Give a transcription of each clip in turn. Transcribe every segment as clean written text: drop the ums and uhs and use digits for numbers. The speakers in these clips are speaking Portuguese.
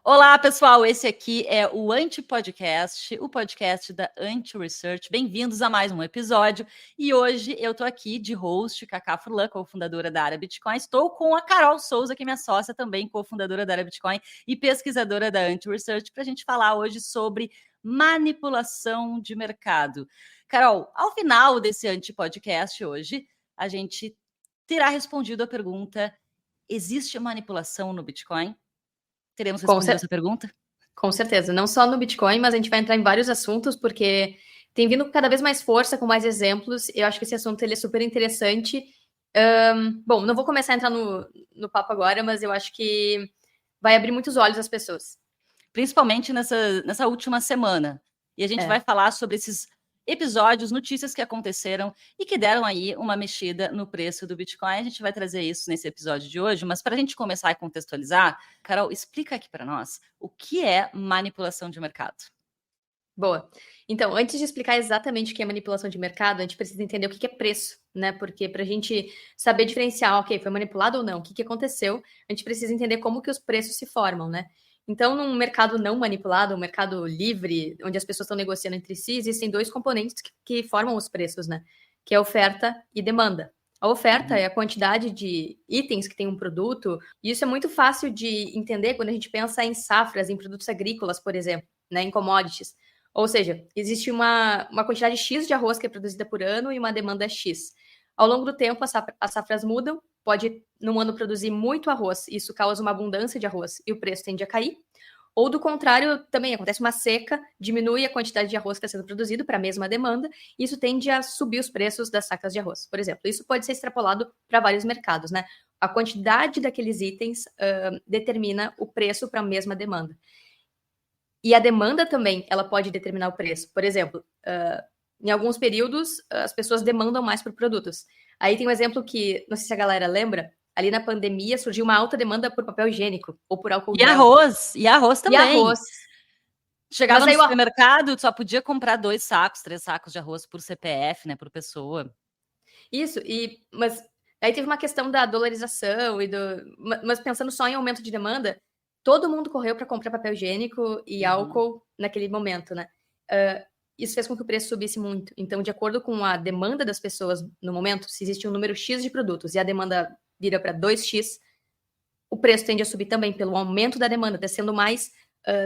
Olá, pessoal, esse aqui é o Anti-Podcast, o podcast da Anti-Research. Bem-vindos a mais um episódio. E hoje eu tô aqui de host, Cacá Furlan, cofundadora da Área Bitcoin. Estou com a Carol Souza, que é minha sócia, também cofundadora da Área Bitcoin e pesquisadora da Anti-Research, para a gente falar hoje sobre manipulação de mercado. Carol, ao final desse Anti-Podcast hoje, a gente terá respondido a pergunta: existe manipulação no Bitcoin? Teremos respondido essa pergunta? Com certeza, não só no Bitcoin, mas a gente vai entrar em vários assuntos, porque tem vindo cada vez mais força, com mais exemplos. Eu acho que esse assunto ele é super interessante. Bom, não vou começar a entrar no papo agora, mas eu acho que vai abrir muitos olhos às pessoas. Principalmente nessa última semana. E a gente vai falar sobre esses episódios, notícias que aconteceram e que deram aí uma mexida no preço do Bitcoin. A gente vai trazer isso nesse episódio de hoje, mas para a gente começar a contextualizar, Carol, explica aqui para nós o que é manipulação de mercado. Boa. Então, antes de explicar exatamente o que é manipulação de mercado, a gente precisa entender o que é preço, né? Porque para a gente saber diferenciar, ok, foi manipulado ou não, o que aconteceu, a gente precisa entender como que os preços se formam, né? Então, num mercado não manipulado, um mercado livre, onde as pessoas estão negociando entre si, existem dois componentes que formam os preços, né? Que é oferta e demanda. A oferta é a quantidade de itens que tem um produto, e isso é muito fácil de entender quando a gente pensa em safras, em produtos agrícolas, por exemplo, né? Em commodities. Ou seja, existe uma quantidade X de arroz que é produzida por ano e uma demanda X. Ao longo do tempo, as safras mudam, pode, num ano, produzir muito arroz, isso causa uma abundância de arroz e o preço tende a cair. Ou, do contrário, também acontece uma seca, diminui a quantidade de arroz que está sendo produzido para a mesma demanda, e isso tende a subir os preços das sacas de arroz, por exemplo. Isso pode ser extrapolado para vários mercados, né? A quantidade daqueles itens determina o preço para a mesma demanda. E a demanda também, ela pode determinar o preço. Por exemplo, em alguns períodos, as pessoas demandam mais por produtos. Aí tem um exemplo que, não sei se a galera lembra, ali na pandemia surgiu uma alta demanda por papel higiênico ou por álcool gel. E arroz também. E arroz. Chegava no supermercado, só podia comprar 2 sacos, 3 sacos de arroz por CPF, né, por pessoa. Isso, mas aí teve uma questão da dolarização, mas pensando só em aumento de demanda, todo mundo correu para comprar papel higiênico e álcool naquele momento, né? Isso fez com que o preço subisse muito. Então, de acordo com a demanda das pessoas no momento, se existe um número X de produtos e a demanda vira para 2X, o preço tende a subir também pelo aumento da demanda, tá sendo mais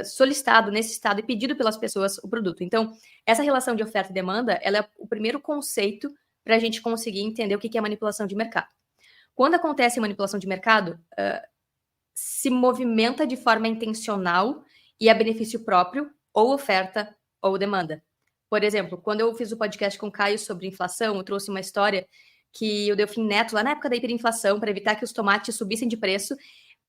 solicitado, necessitado e pedido pelas pessoas o produto. Então, essa relação de oferta e demanda, ela é o primeiro conceito para a gente conseguir entender o que é manipulação de mercado. Quando acontece manipulação de mercado, se movimenta de forma intencional e a benefício próprio, ou oferta ou demanda. Por exemplo, quando eu fiz o podcast com o Caio sobre inflação, eu trouxe uma história que o Delfim Neto, lá na época da hiperinflação, para evitar que os tomates subissem de preço,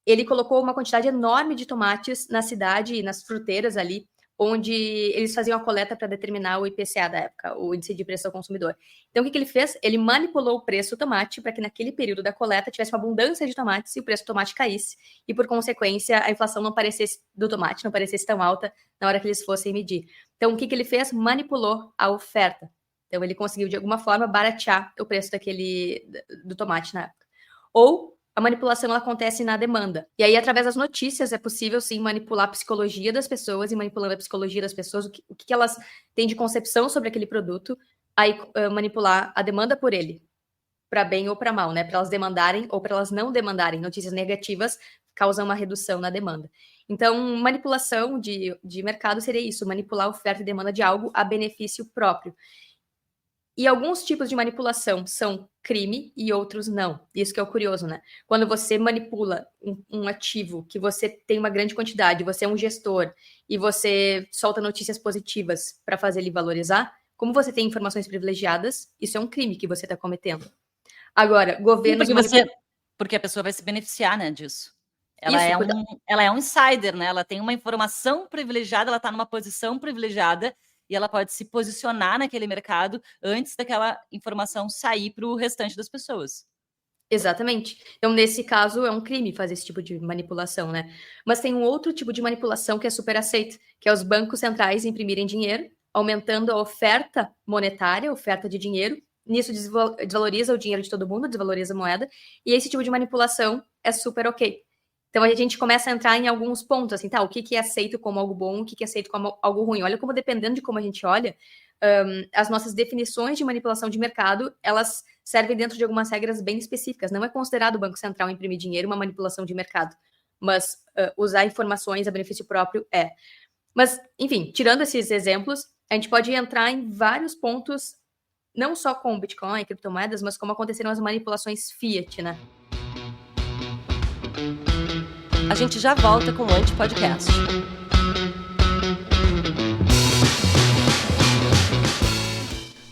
ele colocou uma quantidade enorme de tomates na cidade e nas fruteiras ali, onde eles faziam a coleta para determinar o IPCA da época, o índice de preço ao consumidor. Então, o que ele fez? Ele manipulou o preço do tomate para que naquele período da coleta tivesse uma abundância de tomates e o preço do tomate caísse, e por consequência a inflação não parecesse do tomate, não parecesse tão alta na hora que eles fossem medir. Então, o que ele fez? Manipulou a oferta. Então, ele conseguiu, de alguma forma, baratear o preço do tomate na época. Ou a manipulação ela acontece na demanda. E aí, através das notícias, é possível, sim, manipular a psicologia das pessoas, e manipulando a psicologia das pessoas, o que elas têm de concepção sobre aquele produto, aí manipular a demanda por ele, para bem ou para mal, né? Para elas demandarem ou para elas não demandarem. Notícias negativas causam uma redução na demanda. Então, manipulação de mercado seria isso, manipular a oferta e demanda de algo a benefício próprio. E alguns tipos de manipulação são crime e outros não. Isso que é o curioso, né? Quando você manipula um ativo que você tem uma grande quantidade, você é um gestor e você solta notícias positivas para fazer ele valorizar, como você tem informações privilegiadas, isso é um crime que você está cometendo. Agora, governos... Porque a pessoa vai se beneficiar, né, disso. Ela é um insider, né? Ela tem uma informação privilegiada, ela está numa posição privilegiada, e ela pode se posicionar naquele mercado antes daquela informação sair para o restante das pessoas. Exatamente. Então, nesse caso, é um crime fazer esse tipo de manipulação, né? Mas tem um outro tipo de manipulação que é super aceito, que é os bancos centrais imprimirem dinheiro, aumentando a oferta monetária, oferta de dinheiro, nisso desvaloriza o dinheiro de todo mundo, desvaloriza a moeda, e esse tipo de manipulação é super ok. Então a gente começa a entrar em alguns pontos, assim, tá, o que é aceito como algo bom, o que é aceito como algo ruim. Olha como, dependendo de como a gente olha, as nossas definições de manipulação de mercado, elas servem dentro de algumas regras bem específicas. Não é considerado o Banco Central imprimir dinheiro uma manipulação de mercado, mas usar informações a benefício próprio é. Mas, enfim, tirando esses exemplos, a gente pode entrar em vários pontos, não só com Bitcoin e criptomoedas, mas como aconteceram as manipulações fiat, né? A gente já volta com o Anti-Podcast.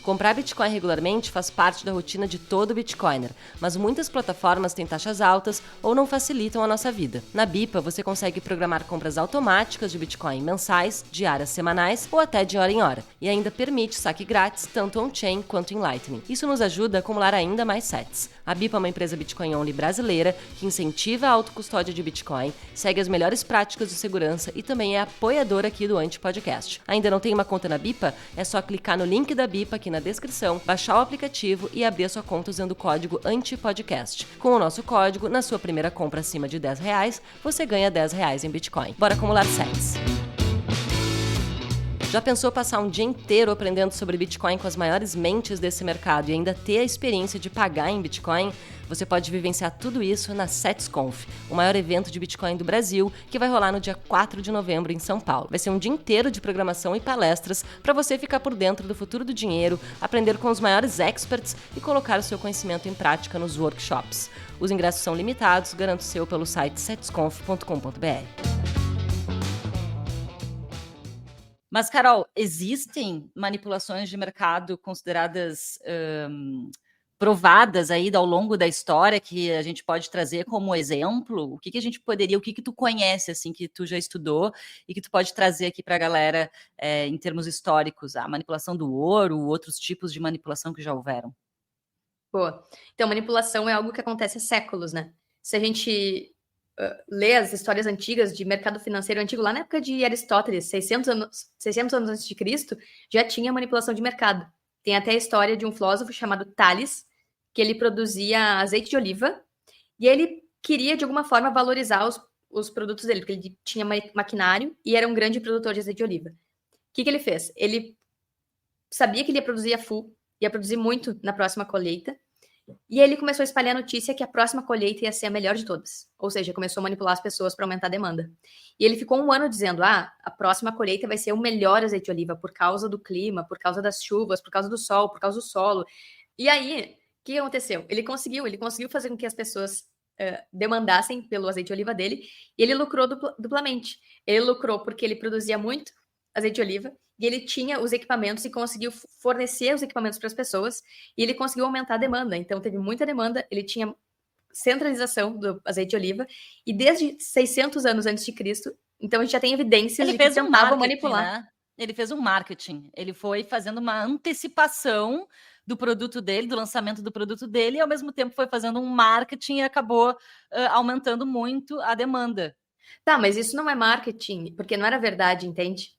Comprar Bitcoin regularmente faz parte da rotina de todo Bitcoiner, mas muitas plataformas têm taxas altas ou não facilitam a nossa vida. Na Bipa, você consegue programar compras automáticas de Bitcoin mensais, diárias, semanais ou até de hora em hora, e ainda permite saque grátis tanto on-chain quanto em Lightning. Isso nos ajuda a acumular ainda mais sats. A Bipa é uma empresa Bitcoin Only brasileira que incentiva a autocustódia de Bitcoin, segue as melhores práticas de segurança e também é apoiadora aqui do Anti-Podcast. Ainda não tem uma conta na Bipa? É só clicar no link da Bipa aqui na descrição, baixar o aplicativo e abrir a sua conta usando o código ANTIPODCAST. Com o nosso código, na sua primeira compra acima de R$10, você ganha R$10 em Bitcoin. Bora acumular sats! Já pensou passar um dia inteiro aprendendo sobre Bitcoin com as maiores mentes desse mercado e ainda ter a experiência de pagar em Bitcoin? Você pode vivenciar tudo isso na SetsConf, o maior evento de Bitcoin do Brasil, que vai rolar no dia 4 de novembro em São Paulo. Vai ser um dia inteiro de programação e palestras para você ficar por dentro do futuro do dinheiro, aprender com os maiores experts e colocar o seu conhecimento em prática nos workshops. Os ingressos são limitados, garanta o seu pelo site setsconf.com.br. Mas, Carol, existem manipulações de mercado consideradas provadas aí ao longo da história que a gente pode trazer como exemplo? O que a gente poderia, o que tu conhece, assim, que tu já estudou e que tu pode trazer aqui para a galera em termos históricos? A manipulação do ouro, outros tipos de manipulação que já houveram? Boa. Então, manipulação é algo que acontece há séculos, né? Se a gente lê as histórias antigas de mercado financeiro antigo, lá na época de Aristóteles, 600 anos antes de Cristo, já tinha manipulação de mercado. Tem até a história de um filósofo chamado Tales, que ele produzia azeite de oliva, e ele queria, de alguma forma, valorizar os produtos dele, porque ele tinha maquinário e era um grande produtor de azeite de oliva. O que ele fez? Ele sabia que ele ia produzir a full, ia produzir muito na próxima colheita, e ele começou a espalhar a notícia que a próxima colheita ia ser a melhor de todas. Ou seja, começou a manipular as pessoas para aumentar a demanda. E ele ficou um ano dizendo, a próxima colheita vai ser o melhor azeite de oliva por causa do clima, por causa das chuvas, por causa do sol, por causa do solo. E aí, o que aconteceu? Ele conseguiu fazer com que as pessoas demandassem pelo azeite de oliva dele, e ele lucrou duplamente. Ele lucrou porque ele produzia muito azeite de oliva, e ele tinha os equipamentos e conseguiu fornecer os equipamentos para as pessoas, e ele conseguiu aumentar a demanda. Então, teve muita demanda, ele tinha centralização do azeite de oliva, e desde 600 anos antes de Cristo, então a gente já tem evidências de que tentavam manipular. Né? Ele fez um marketing, ele foi fazendo uma antecipação do produto dele, do lançamento do produto dele, e ao mesmo tempo foi fazendo um marketing e acabou aumentando muito a demanda. Tá, mas isso não é marketing, porque não era verdade, entende?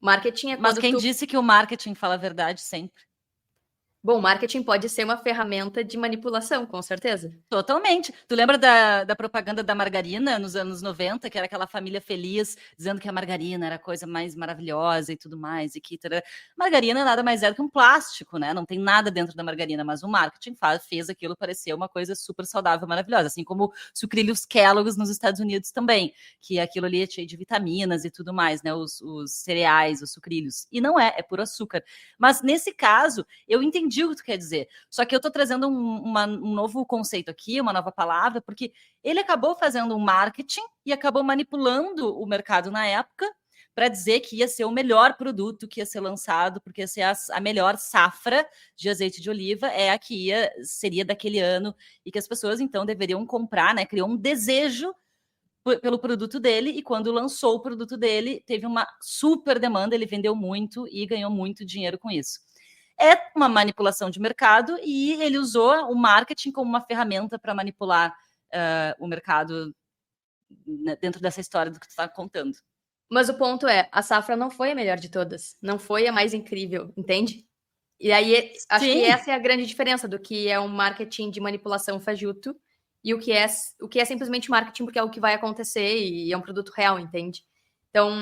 Marketing é quando Mas quem disse que o marketing fala a verdade sempre? Bom, marketing pode ser uma ferramenta de manipulação, com certeza. Totalmente. Tu lembra da propaganda da margarina nos anos 90, que era aquela família feliz, dizendo que a margarina era a coisa mais maravilhosa e tudo mais, e que margarina nada mais é do que um plástico, né? Não tem nada dentro da margarina, mas o marketing fez aquilo parecer uma coisa super saudável, maravilhosa, assim como sucrilhos Kellogg's nos Estados Unidos também, que aquilo ali é cheio de vitaminas e tudo mais, né? Os cereais, os sucrilhos. E não é puro açúcar. Mas nesse caso, eu entendi o que tu quer dizer. Só que eu tô trazendo um novo conceito aqui, uma nova palavra, porque ele acabou fazendo um marketing e acabou manipulando o mercado na época para dizer que ia ser o melhor produto que ia ser lançado, porque ia ser a melhor safra de azeite de oliva, é a que seria daquele ano, e que as pessoas, então, deveriam comprar, né? Criou um desejo pelo produto dele, e quando lançou o produto dele, teve uma super demanda, ele vendeu muito e ganhou muito dinheiro com isso. É uma manipulação de mercado e ele usou o marketing como uma ferramenta para manipular o mercado dentro dessa história do que tu está contando. Mas o ponto é, a safra não foi a melhor de todas, não foi a mais incrível, entende? E aí, acho Sim. que essa é a grande diferença do que é um marketing de manipulação fajuto e o que é simplesmente marketing porque é o que vai acontecer e é um produto real, entende? Então,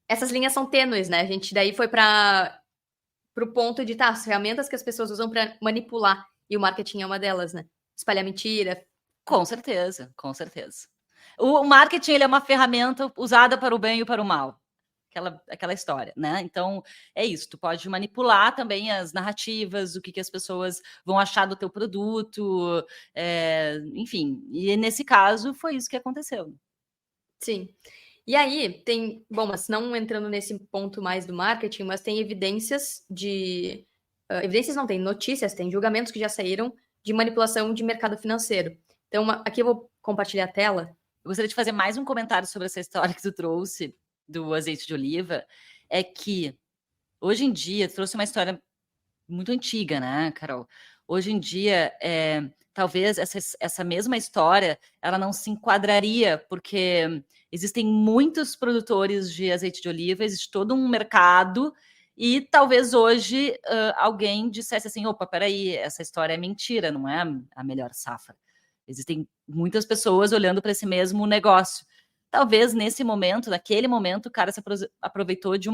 essas linhas são tênues, né? A gente daí foi para o ponto de, as ferramentas que as pessoas usam para manipular, e o marketing é uma delas, né? Espalhar mentira. Com certeza, com certeza. O marketing, ele é uma ferramenta usada para o bem e para o mal. Aquela história, né? Então, é isso. Tu pode manipular também as narrativas, o que as pessoas vão achar do teu produto, enfim. E nesse caso, foi isso que aconteceu. Sim. E aí, mas não entrando nesse ponto mais do marketing, mas tem evidências evidências não, tem notícias, tem julgamentos que já saíram de manipulação de mercado financeiro. Então, aqui eu vou compartilhar a tela. Eu gostaria de fazer mais um comentário sobre essa história que tu trouxe do azeite de oliva, é que hoje em dia, tu trouxe uma história muito antiga, né, Carol? Hoje em dia, talvez essa mesma história, ela não se enquadraria, porque existem muitos produtores de azeite de oliva, existe todo um mercado, e talvez hoje alguém dissesse assim, opa, peraí, essa história é mentira, não é a melhor safra. Existem muitas pessoas olhando para esse mesmo negócio. Talvez nesse momento, naquele momento, o cara se aproveitou de um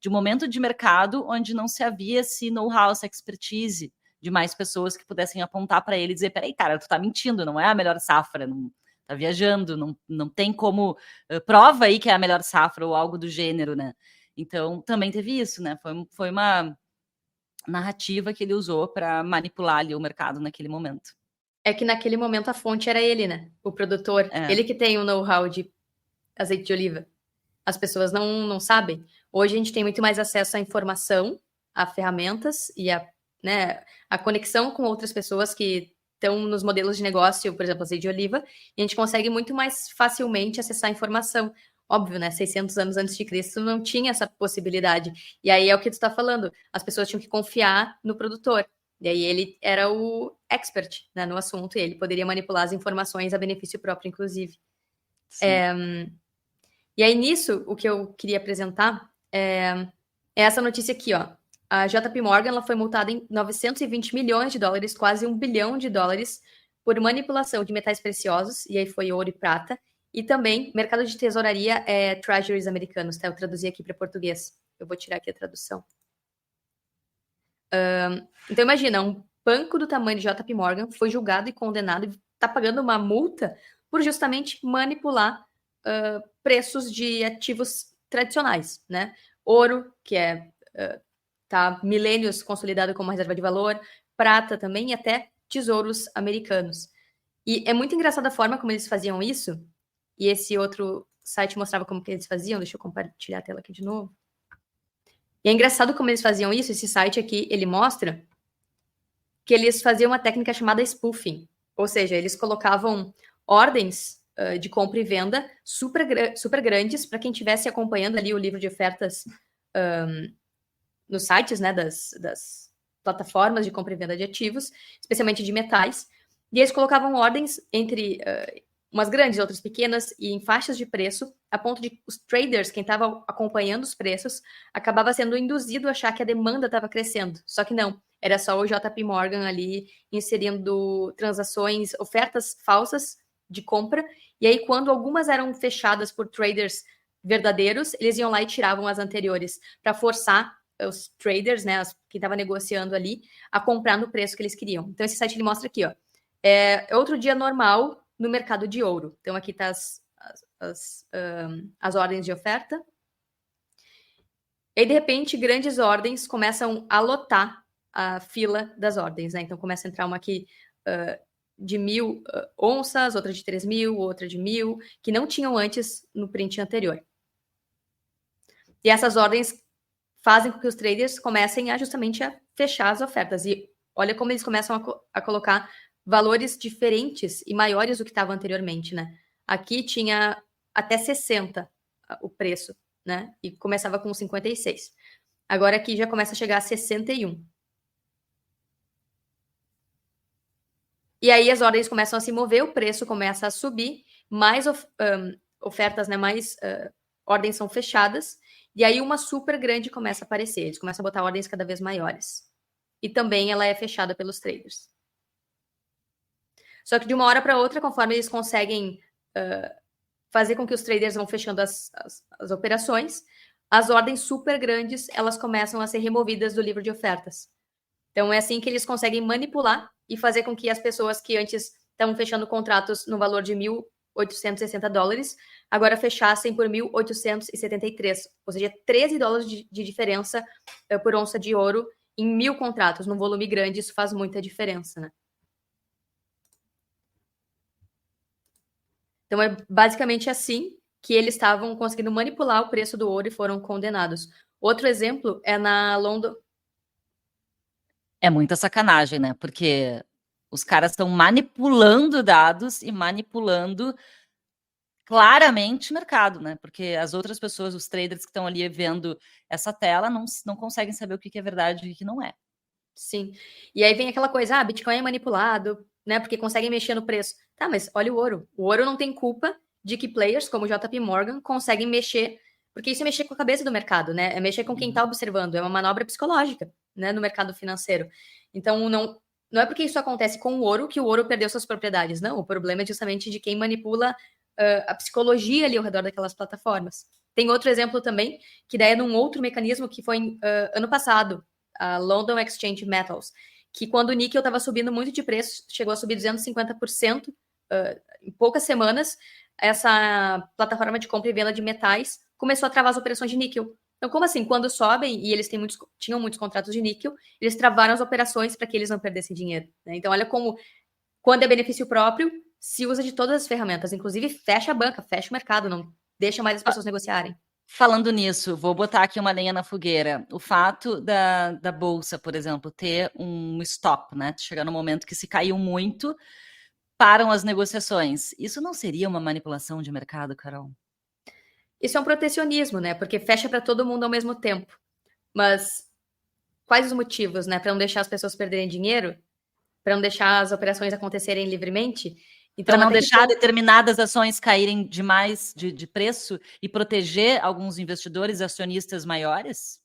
momento de mercado onde não se havia esse know-how, essa expertise de mais pessoas que pudessem apontar para ele e dizer, peraí, cara, tu tá mentindo, não é a melhor safra, não tá viajando, não tem como, prova aí que é a melhor safra ou algo do gênero, né? Então, também teve isso, né? Foi uma narrativa que ele usou para manipular ali o mercado naquele momento. É que naquele momento a fonte era ele, né? O produtor. Ele que tem o know-how de azeite de oliva. As pessoas não sabem. Hoje a gente tem muito mais acesso à informação, a ferramentas e a conexão com outras pessoas que estão nos modelos de negócio, por exemplo, azeite de oliva, e a gente consegue muito mais facilmente acessar a informação. Óbvio, né? 600 anos antes de Cristo não tinha essa possibilidade. E aí é o que tu está falando. As pessoas tinham que confiar no produtor. E aí ele era o expert, né, no assunto, e ele poderia manipular as informações a benefício próprio, inclusive. E aí, nisso, o que eu queria apresentar é essa notícia aqui, ó. A JP Morgan ela foi multada em 920 milhões de dólares, quase $1 bilhão, por manipulação de metais preciosos, e aí foi ouro e prata, e também mercado de tesouraria treasuries americanos, tá? Eu traduzi aqui para português. Eu vou tirar aqui a tradução. Então, imagina, um banco do tamanho de JP Morgan foi julgado e condenado e está pagando uma multa por justamente manipular preços de ativos tradicionais, né? Ouro, que tá milênios consolidado como uma reserva de valor, prata também e até tesouros americanos. E é muito engraçada a forma como eles faziam isso, e esse outro site mostrava como que eles faziam, deixa eu compartilhar a tela aqui de novo. E é engraçado como eles faziam isso, esse site aqui, ele mostra que eles faziam uma técnica chamada spoofing, ou seja, eles colocavam ordens de compra e venda super grandes para quem estivesse acompanhando ali o livro de ofertas nos sites, né, das plataformas de compra e venda de ativos, especialmente de metais, e eles colocavam ordens entre umas grandes, outras pequenas, e em faixas de preço, a ponto de os traders, quem estava acompanhando os preços, acabava sendo induzido a achar que a demanda estava crescendo. Só que não, era só o JP Morgan ali inserindo transações, ofertas falsas de compra, e aí quando algumas eram fechadas por traders verdadeiros, eles iam lá e tiravam as anteriores, para forçar os traders, né, quem estava negociando ali, a comprar no preço que eles queriam. Então esse site ele mostra aqui, ó, outro dia normal no mercado de ouro. Então, aqui tá as ordens de oferta. E, de repente, grandes ordens começam a lotar a fila das ordens, né? Então, começa a entrar uma aqui de 1.000 onças, outra de 3.000, outra de 1.000, que não tinham antes no print anterior. E essas ordens fazem com que os traders comecem justamente a fechar as ofertas. E olha como eles começam a colocar valores diferentes e maiores do que estava anteriormente, né? Aqui tinha até 60 o preço, né? E começava com 56. Agora aqui já começa a chegar a 61. E aí as ordens começam a se mover, o preço começa a subir, mais ofertas, né? Mais ordens são fechadas, E aí uma super grande começa a aparecer, eles começam a botar ordens cada vez maiores. E também ela é fechada pelos traders. Só que de uma hora para outra, conforme eles conseguem fazer com que os traders vão fechando as operações, as ordens super grandes, elas começam a ser removidas do livro de ofertas. Então é assim que eles conseguem manipular e fazer com que as pessoas que antes estavam fechando contratos no valor de $1.860, agora fechassem por 1.873, ou seja, $13 de diferença por onça de ouro em 1.000 contratos, num volume grande, isso faz muita diferença, né? Então é basicamente assim que eles estavam conseguindo manipular o preço do ouro e foram condenados. Outro exemplo é na London. É muita sacanagem, né? Porque os caras estão manipulando dados e manipulando claramente o mercado, né? Porque as outras pessoas, os traders que estão ali vendo essa tela, não conseguem saber o que é verdade e o que não é. Sim. E aí vem aquela coisa, Bitcoin é manipulado, né? Porque conseguem mexer no preço. Tá, mas olha o ouro. O ouro não tem culpa de que players como o JP Morgan conseguem mexer, porque isso é mexer com a cabeça do mercado, né? É mexer com quem está observando, é uma manobra psicológica, né, no mercado financeiro. Então, não é porque isso acontece com o ouro que o ouro perdeu suas propriedades, não. O problema é justamente de quem manipula a psicologia ali ao redor daquelas plataformas. Tem outro exemplo também, que daí é num outro mecanismo que foi ano passado, a London Exchange Metals, que quando o níquel estava subindo muito de preço, chegou a subir 250% em poucas semanas, essa plataforma de compra e venda de metais começou a travar as operações de níquel. Então, como assim? Quando sobem, e eles tinham muitos contratos de níquel, eles travaram as operações para que eles não perdessem dinheiro, né? Então, olha como, quando é benefício próprio, se usa de todas as ferramentas, inclusive fecha a banca, fecha o mercado, não deixa mais as pessoas negociarem. Falando nisso, vou botar aqui uma lenha na fogueira. O fato da Bolsa, por exemplo, ter um stop, né? Chegar no momento que se caiu muito, param as negociações. Isso não seria uma manipulação de mercado, Carol? Isso é um protecionismo, né? Porque fecha para todo mundo ao mesmo tempo. Mas quais os motivos, né? Para não deixar as pessoas perderem dinheiro? Para não deixar as operações acontecerem livremente? Então, para não deixar determinadas ações caírem demais de preço e proteger alguns investidores acionistas maiores?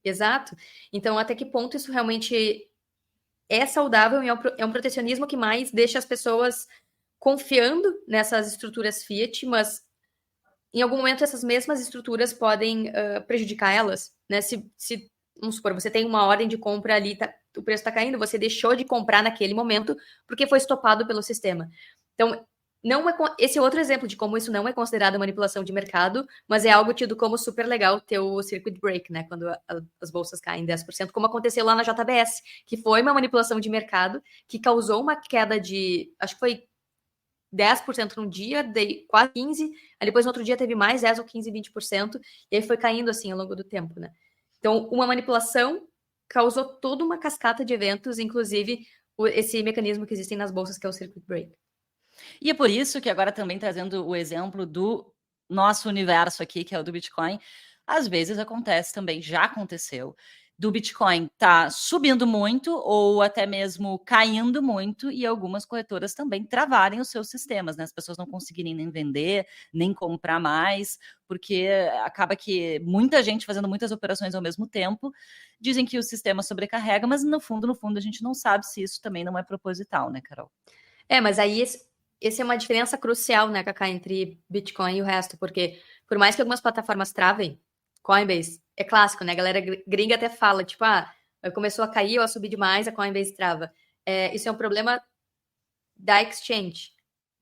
Exato. Então, até que ponto isso realmente é saudável e é um protecionismo que mais deixa as pessoas confiando nessas estruturas Fiat, mas em algum momento essas mesmas estruturas podem prejudicar elas, né? Se, vamos supor, você tem uma ordem de compra ali, o preço está caindo, você deixou de comprar naquele momento porque foi estopado pelo sistema. Então, esse é outro exemplo de como isso não é considerado manipulação de mercado, mas é algo tido como super legal ter o circuit break, né? Quando as bolsas caem 10%, como aconteceu lá na JBS, que foi uma manipulação de mercado que causou uma queda de, acho que foi 10% num dia, quase 15%, aí depois no outro dia teve mais 10 ou 15, 20%, e aí foi caindo assim ao longo do tempo, né? Então, uma manipulação causou toda uma cascata de eventos, inclusive esse mecanismo que existem nas bolsas, que é o circuit break. E é por isso que agora também trazendo o exemplo do nosso universo aqui, que é o do Bitcoin, às vezes acontece também, já aconteceu, do Bitcoin tá subindo muito ou até mesmo caindo muito e algumas corretoras também travarem os seus sistemas, né? As pessoas não conseguirem nem vender, nem comprar mais, porque acaba que muita gente fazendo muitas operações ao mesmo tempo, dizem que o sistema sobrecarrega, mas no fundo a gente não sabe se isso também não é proposital, né, Carol? Mas aí esse é uma diferença crucial, né, Cacá, entre Bitcoin e o resto, porque por mais que algumas plataformas travem, Coinbase é clássico, né? A galera gringa até fala, tipo, começou a cair ou a subir demais, a Coinbase trava. Isso é um problema da exchange.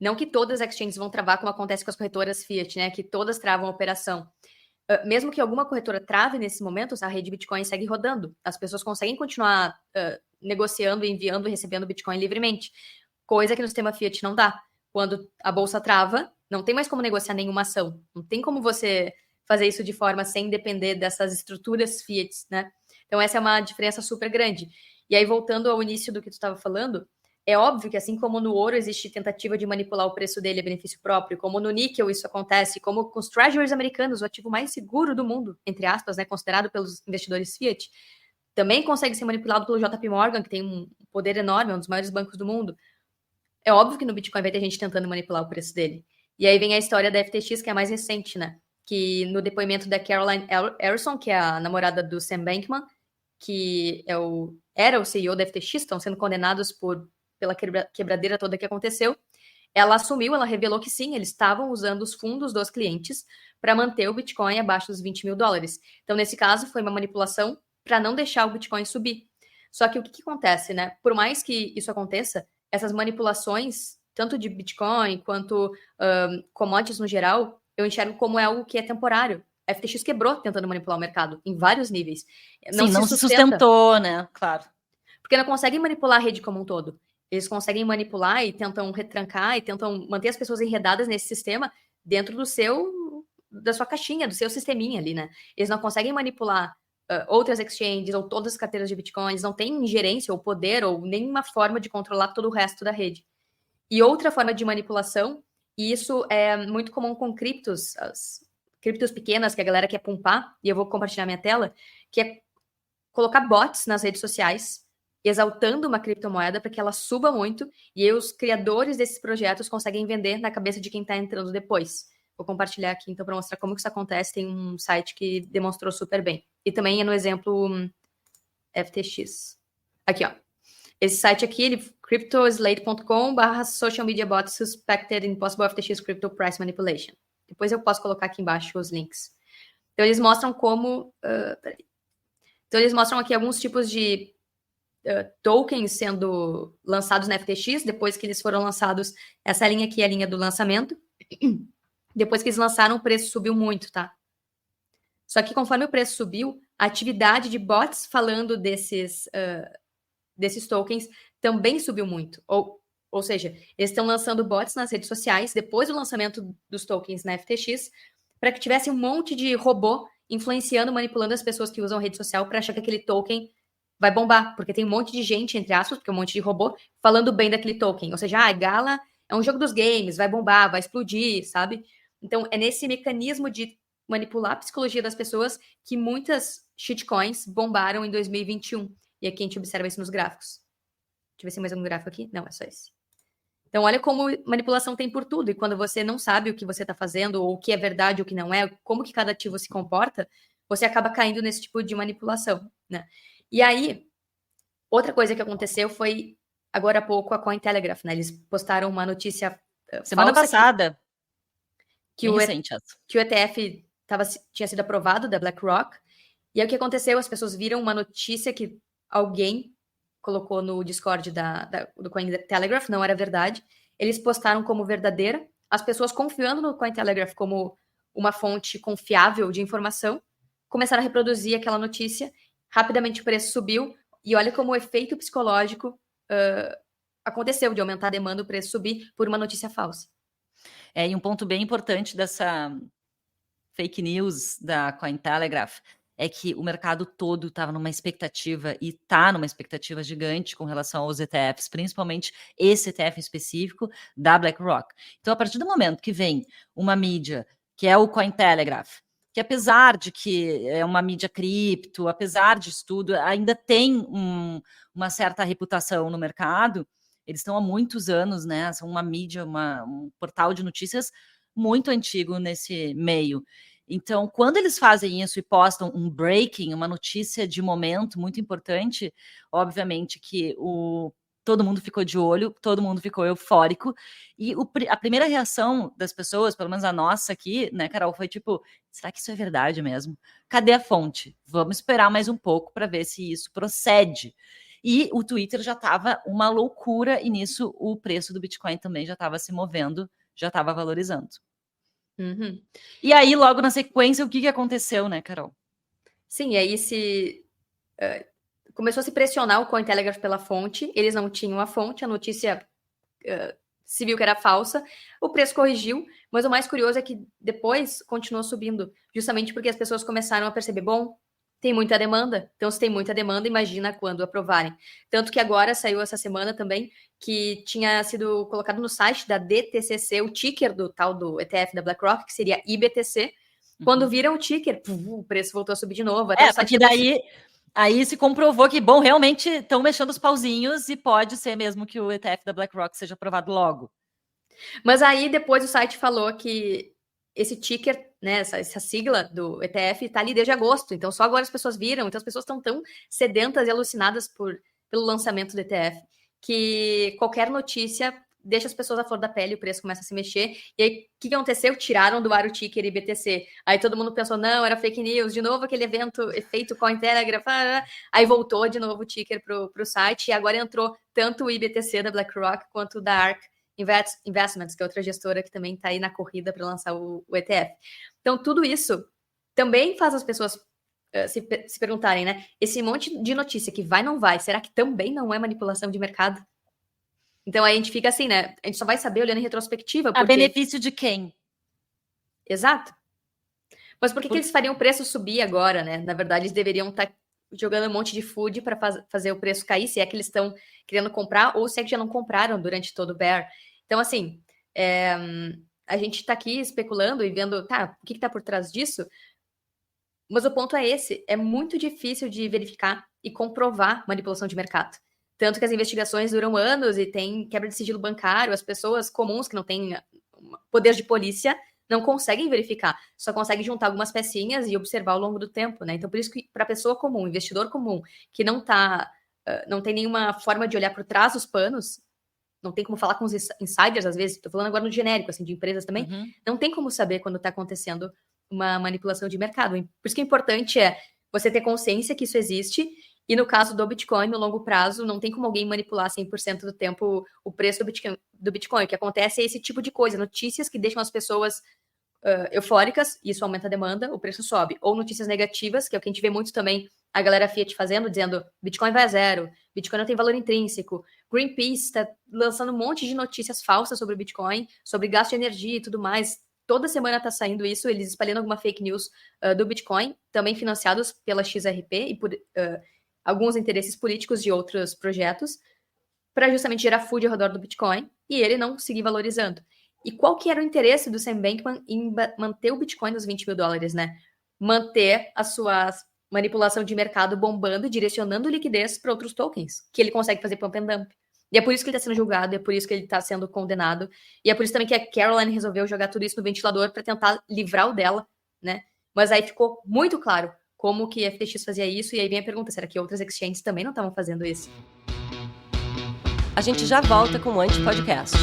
Não que todas as exchanges vão travar, como acontece com as corretoras Fiat, né? Que todas travam a operação. Mesmo que alguma corretora trave nesse momento, a rede Bitcoin segue rodando. As pessoas conseguem continuar negociando, enviando e recebendo Bitcoin livremente. Coisa que no sistema Fiat não dá. Quando a bolsa trava, não tem mais como negociar nenhuma ação. Não tem como você fazer isso de forma sem depender dessas estruturas Fiat, né? Então, essa é uma diferença super grande. E aí, voltando ao início do que tu estava falando, é óbvio que assim como no ouro existe tentativa de manipular o preço dele a benefício próprio, como no níquel isso acontece, como com os treasuries americanos, o ativo mais seguro do mundo, entre aspas, né, considerado pelos investidores Fiat, também consegue ser manipulado pelo JP Morgan, que tem um poder enorme, é um dos maiores bancos do mundo. É óbvio que no Bitcoin vai ter gente tentando manipular o preço dele. E aí vem a história da FTX, que é mais recente, né? que no depoimento da Caroline Ellison, que é a namorada do Sam Bankman, que era o CEO da FTX, estão sendo condenados pela quebradeira toda que aconteceu, ela revelou que sim, eles estavam usando os fundos dos clientes para manter o Bitcoin abaixo dos $20 mil. Então, nesse caso, foi uma manipulação para não deixar o Bitcoin subir. Só que o que acontece, né? Por mais que isso aconteça, essas manipulações, tanto de Bitcoin quanto commodities no geral, eu enxergo como algo que é temporário. A FTX quebrou tentando manipular o mercado em vários níveis. Não se sustentou, né? Claro. Porque não conseguem manipular a rede como um todo. Eles conseguem manipular e tentam retrancar e tentam manter as pessoas enredadas nesse sistema dentro da sua caixinha, do seu sisteminha ali, né? Eles não conseguem manipular outras exchanges ou todas as carteiras de bitcoins, não tem ingerência ou poder ou nenhuma forma de controlar todo o resto da rede. E outra forma de manipulação, e isso é muito comum com criptos, as criptos pequenas que a galera quer pumpar, e eu vou compartilhar minha tela, que é colocar bots nas redes sociais, exaltando uma criptomoeda para que ela suba muito, e aí os criadores desses projetos conseguem vender na cabeça de quem está entrando depois. Vou compartilhar aqui, então, para mostrar como que isso acontece. Tem um site que demonstrou super bem. E também é no exemplo FTX. Aqui, ó. Esse site aqui, cryptoslate.com/social media bots suspected in possible FTX crypto price manipulation. Depois eu posso colocar aqui embaixo os links. Então, eles mostram como... Então, eles mostram aqui alguns tipos de tokens sendo lançados na FTX, depois que eles foram lançados. Essa linha aqui é a linha do lançamento. Depois que eles lançaram, o preço subiu muito, tá? Só que conforme o preço subiu, a atividade de bots falando desses tokens também subiu muito. Ou seja, eles estão lançando bots nas redes sociais, depois do lançamento dos tokens na FTX, para que tivesse um monte de robô influenciando, manipulando as pessoas que usam rede social para achar que aquele token vai bombar, porque tem um monte de gente, entre aspas, porque é um monte de robô, falando bem daquele token. Ou seja, Gala é um jogo dos games, vai bombar, vai explodir, sabe? Então, é nesse mecanismo de manipular a psicologia das pessoas que muitas shitcoins bombaram em 2021. E aqui a gente observa isso nos gráficos. Deixa eu ver se tem mais algum gráfico aqui. Não, é só esse. Então, olha como manipulação tem por tudo. E quando você não sabe o que você está fazendo, ou o que é verdade ou o que não é, como que cada ativo se comporta, você acaba caindo nesse tipo de manipulação, né? E aí, outra coisa que aconteceu foi, agora há pouco, a Cointelegraph, né? Eles postaram uma notícia semana passada. Que o ETF tinha sido aprovado da BlackRock. E aí o que aconteceu? As pessoas viram uma notícia que alguém colocou no Discord do Cointelegraph, não era verdade. Eles postaram como verdadeira. As pessoas, confiando no Cointelegraph como uma fonte confiável de informação, começaram a reproduzir aquela notícia. Rapidamente o preço subiu. E olha como o efeito psicológico aconteceu de aumentar a demanda, o preço subir por uma notícia falsa. E um ponto bem importante dessa fake news da Cointelegraph é que o mercado todo estava numa expectativa e está numa expectativa gigante com relação aos ETFs, principalmente esse ETF específico da BlackRock. Então, a partir do momento que vem uma mídia, que é o Cointelegraph, que apesar de que é uma mídia cripto, apesar disso tudo, ainda tem uma certa reputação no mercado. Eles estão há muitos anos, né? São uma mídia, um portal de notícias muito antigo nesse meio. Então, quando eles fazem isso e postam um breaking, uma notícia de momento muito importante, obviamente que todo mundo ficou de olho, todo mundo ficou eufórico. E a primeira reação das pessoas, pelo menos a nossa aqui, né, Carol, foi tipo, será que isso é verdade mesmo? Cadê a fonte? Vamos esperar mais um pouco para ver se isso procede. E o Twitter já estava uma loucura, e nisso o preço do Bitcoin também já estava se movendo, já estava valorizando. Uhum. E aí, logo na sequência, o que aconteceu, né, Carol? Sim, e aí começou a se pressionar o Cointelegraph pela fonte, eles não tinham a fonte, a notícia se viu que era falsa, o preço corrigiu, mas o mais curioso é que depois continuou subindo, justamente porque as pessoas começaram a perceber, bom, tem muita demanda. Então, se tem muita demanda, imagina quando aprovarem. Tanto que agora saiu essa semana também que tinha sido colocado no site da DTCC o ticker do tal do ETF da BlackRock, que seria IBTC. Quando viram o ticker, o preço voltou a subir de novo. Porque daí aí se comprovou que, bom, realmente estão mexendo os pauzinhos e pode ser mesmo que o ETF da BlackRock seja aprovado logo. Mas aí depois o site falou que esse ticker né, essa sigla do ETF está ali desde agosto, então só agora as pessoas viram, então as pessoas estão tão sedentas e alucinadas pelo lançamento do ETF, que qualquer notícia deixa as pessoas à flor da pele, o preço começa a se mexer, e aí o que aconteceu? Tiraram do ar o ticker IBTC, aí todo mundo pensou, não, era fake news, de novo aquele efeito Cointelegraph, aí voltou de novo o ticker pro site, e agora entrou tanto o IBTC da BlackRock quanto da ARK Investments, que é outra gestora que também está aí na corrida para lançar o ETF. Então, tudo isso também faz as pessoas se perguntarem, né? Esse monte de notícia que vai, não vai, será que também não é manipulação de mercado? Então, aí a gente fica assim, né? A gente só vai saber olhando em retrospectiva. A benefício de quem? Exato. Mas por que eles fariam o preço subir agora, né? Na verdade, eles deveriam estar jogando um monte de food para fazer o preço cair, se é que eles estão querendo comprar, ou se é que já não compraram durante todo o bear. Então, assim, a gente está aqui especulando e vendo, tá, o que está por trás disso? Mas o ponto é esse, é muito difícil de verificar e comprovar manipulação de mercado. Tanto que as investigações duram anos e tem quebra de sigilo bancário, as pessoas comuns que não têm poder de polícia não conseguem verificar, só conseguem juntar algumas pecinhas e observar ao longo do tempo, né? Então, por isso que para a pessoa comum, investidor comum, que não tem nenhuma forma de olhar por trás dos panos, não tem como falar com os insiders, às vezes, estou falando agora no genérico, assim, de empresas também, não tem como saber quando está acontecendo uma manipulação de mercado. Por isso que o importante é você ter consciência que isso existe, e no caso do Bitcoin, no longo prazo, não tem como alguém manipular 100% do tempo o preço do Bitcoin. O que acontece é esse tipo de coisa, notícias que deixam as pessoas eufóricas, e isso aumenta a demanda, o preço sobe. Ou notícias negativas, que é o que a gente vê muito também a galera Fiat fazendo, dizendo Bitcoin vai a zero, Bitcoin não tem valor intrínseco. Greenpeace está lançando um monte de notícias falsas sobre o Bitcoin, sobre gasto de energia e tudo mais. Toda semana está saindo isso, eles espalhando alguma fake news do Bitcoin, também financiados pela XRP e por alguns interesses políticos de outros projetos, para justamente gerar food ao redor do Bitcoin e ele não seguir valorizando. E qual que era o interesse do Sam Bankman em manter o Bitcoin nos $20 mil, né? Manter a sua manipulação de mercado bombando e direcionando liquidez para outros tokens, que ele consegue fazer pump and dump. E é por isso que ele está sendo julgado, é por isso que ele está sendo condenado, e é por isso também que a Caroline resolveu jogar tudo isso no ventilador para tentar livrar o dela, né? Mas aí ficou muito claro como que a FTX fazia isso, e aí vem a pergunta, será que outras exchanges também não estavam fazendo isso? A gente já volta com o Anti-Podcast.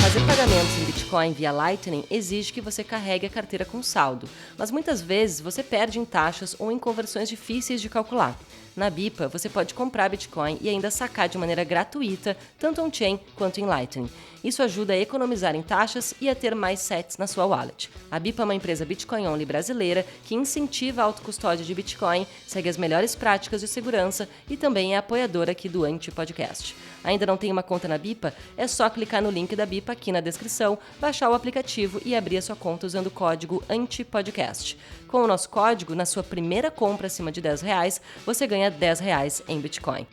Fazer pagamentos em Bitcoin via Lightning exige que você carregue a carteira com saldo, mas muitas vezes você perde em taxas ou em conversões difíceis de calcular. Na BIPA, você pode comprar Bitcoin e ainda sacar de maneira gratuita, tanto on-chain quanto em Lightning. Isso ajuda a economizar em taxas e a ter mais sats na sua wallet. A BIPA é uma empresa Bitcoin-only brasileira que incentiva a autocustódia de Bitcoin, segue as melhores práticas de segurança e também é apoiadora aqui do Anti-Podcast. Ainda não tem uma conta na BIPA? É só clicar no link da BIPA aqui na descrição, baixar o aplicativo e abrir a sua conta usando o código ANTIPODCAST. Com o nosso código, na sua primeira compra acima de R$10, você ganha R$10 em Bitcoin.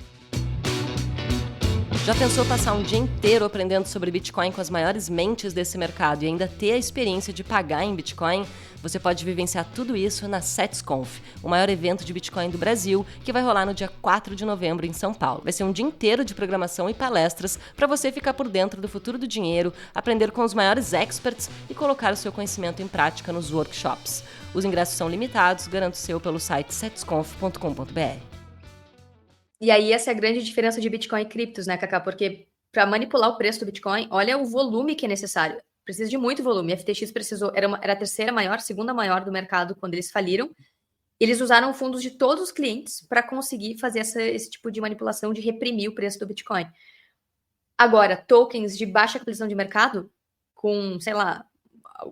Já pensou passar um dia inteiro aprendendo sobre Bitcoin com as maiores mentes desse mercado e ainda ter a experiência de pagar em Bitcoin? Você pode vivenciar tudo isso na SetsConf, o maior evento de Bitcoin do Brasil, que vai rolar no dia 4 de novembro em São Paulo. Vai ser um dia inteiro de programação e palestras para você ficar por dentro do futuro do dinheiro, aprender com os maiores experts e colocar o seu conhecimento em prática nos workshops. Os ingressos são limitados, garante o seu pelo site setsconf.com.br. E aí essa é a grande diferença de Bitcoin e criptos, né, Cacá? Porque para manipular o preço do Bitcoin, olha o volume que é necessário. Precisa de muito volume. A FTX precisou, era a terceira maior, segunda maior do mercado quando eles faliram. Eles usaram fundos de todos os clientes para conseguir fazer esse tipo de manipulação de reprimir o preço do Bitcoin. Agora, tokens de baixa capitalização de mercado, com, sei lá,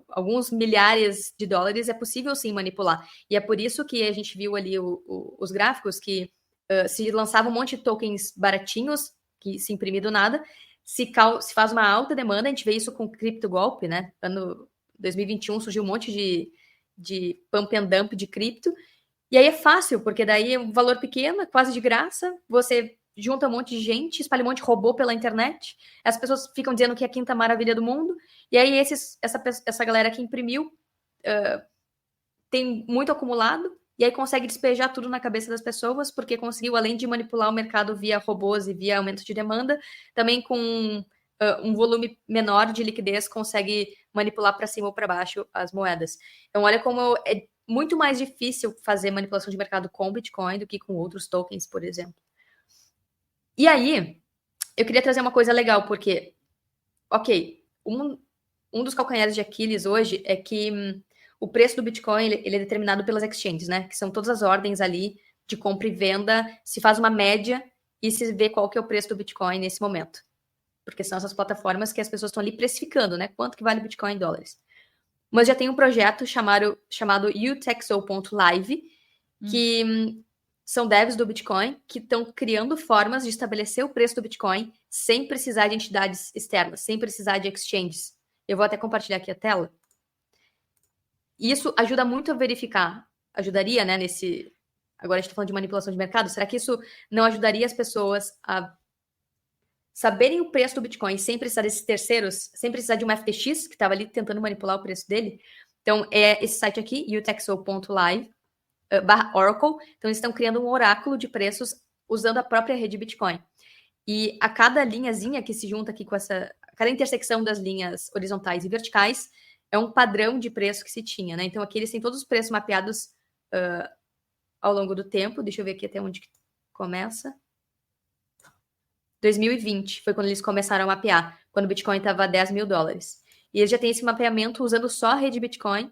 alguns milhares de dólares, é possível sim manipular. E é por isso que a gente viu ali os gráficos que se lançava um monte de tokens baratinhos, que se imprimir do nada, se faz uma alta demanda, a gente vê isso com cripto golpe, né? Ano 2021 surgiu um monte de pump and dump de cripto, e aí é fácil, porque daí é um valor pequeno, quase de graça, você junta um monte de gente, espalha um monte de robô pela internet, as pessoas ficam dizendo que é a quinta maravilha do mundo, e aí essa galera que imprimiu tem muito acumulado, e aí consegue despejar tudo na cabeça das pessoas, porque conseguiu, além de manipular o mercado via robôs e via aumento de demanda, também com um volume menor de liquidez consegue manipular para cima ou para baixo as moedas. Então, olha como é muito mais difícil fazer manipulação de mercado com Bitcoin do que com outros tokens, por exemplo. E aí, eu queria trazer uma coisa legal, porque, ok, um dos calcanhares de Aquiles hoje é que o preço do Bitcoin ele é determinado pelas exchanges, né? Que são todas as ordens ali de compra e venda, se faz uma média e se vê qual que é o preço do Bitcoin nesse momento. Porque são essas plataformas que as pessoas estão ali precificando, né? Quanto que vale o Bitcoin em dólares. Mas já tem um projeto chamado utexo.live, que são devs do Bitcoin que estão criando formas de estabelecer o preço do Bitcoin sem precisar de entidades externas, sem precisar de exchanges. Eu vou até compartilhar aqui a tela. E isso ajuda muito a verificar. Ajudaria, né, nesse... Agora a gente está falando de manipulação de mercado. Será que isso não ajudaria as pessoas a saberem o preço do Bitcoin sem precisar desses terceiros, sem precisar de uma FTX que estava ali tentando manipular o preço dele? Então, é esse site aqui, utexo.live, /Oracle. Então, eles estão criando um oráculo de preços usando a própria rede Bitcoin. E a cada linhazinha que se junta aqui com essa... Cada intersecção das linhas horizontais e verticais é um padrão de preço que se tinha, né? Então, aqui eles têm todos os preços mapeados ao longo do tempo. Deixa eu ver aqui até onde que começa. 2020 foi quando eles começaram a mapear, quando o Bitcoin estava a $10 mil. E eles já têm esse mapeamento usando só a rede Bitcoin